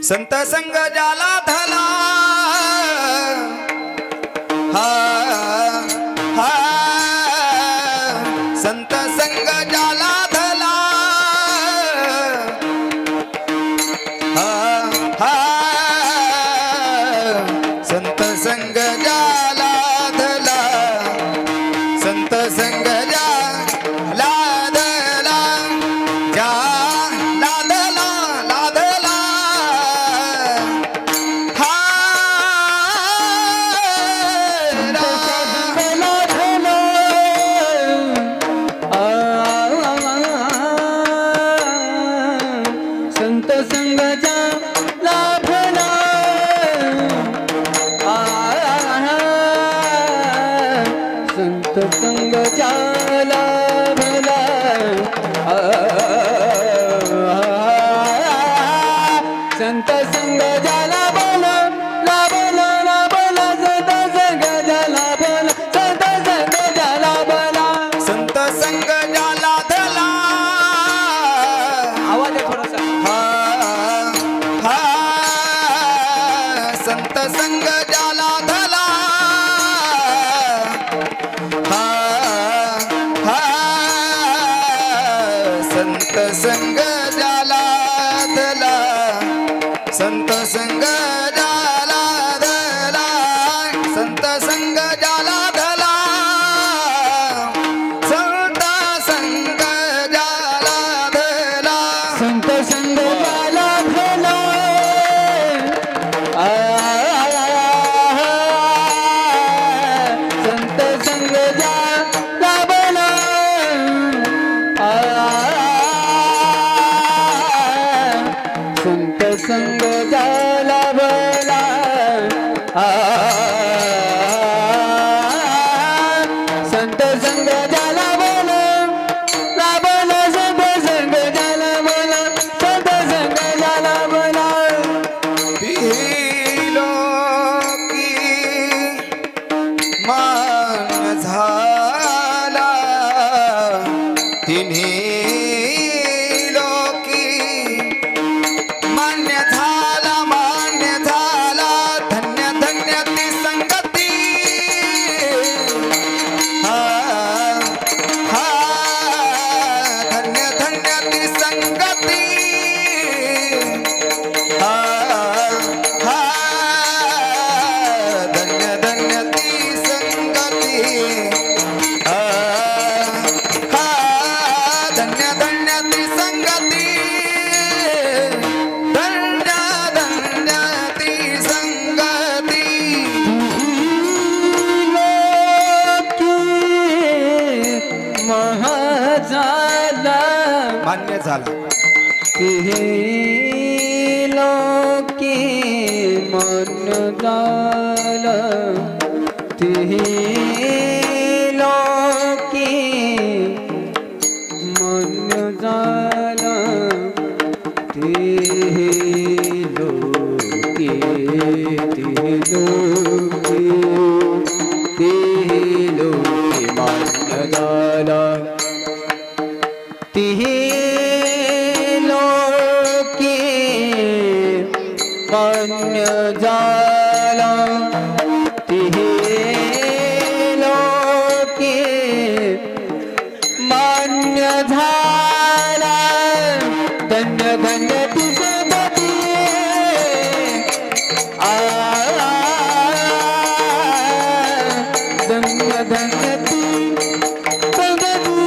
संत संग जाला धला हा हा संत संग जाला धला हा हा संत संग जाला धला संत संग जाला धला जा संग जाला भला संत संग जाला भला ला भला ला भला संत संग जाला भला संत संग जाला भला संत संग जाला धला आवाज आहे थोडासा हा संत संग जाला धला हा हा संत संग जाला धला संत संग जाला धला संत संग जाला धला संत संग जाला धला संत संग जाला भला संत संग जाला भला संत संग जाला भला संत संग जाला भला ला भला संत संग जाला भला संत संग जाला भला लोकी मान झाला तिन्ही लोकी मान्य झाला धन्य धन्य ती संगती हा हा धन्य धन्य ती संगती हा हा धन्य धन्य ती संगती हा हा धन्य धन्य ती संगती धन्य धन्य ती संगती लोकी महाजाला मान्य झाला तिही लोकी मन झाला तिही लोकी मन झाला तिही लोकी मन झाला तिही लोकी मान्य झाला तिही लोकी मान्य झाला धन्य धन्य ती संगती धन्य धन्य ती संगती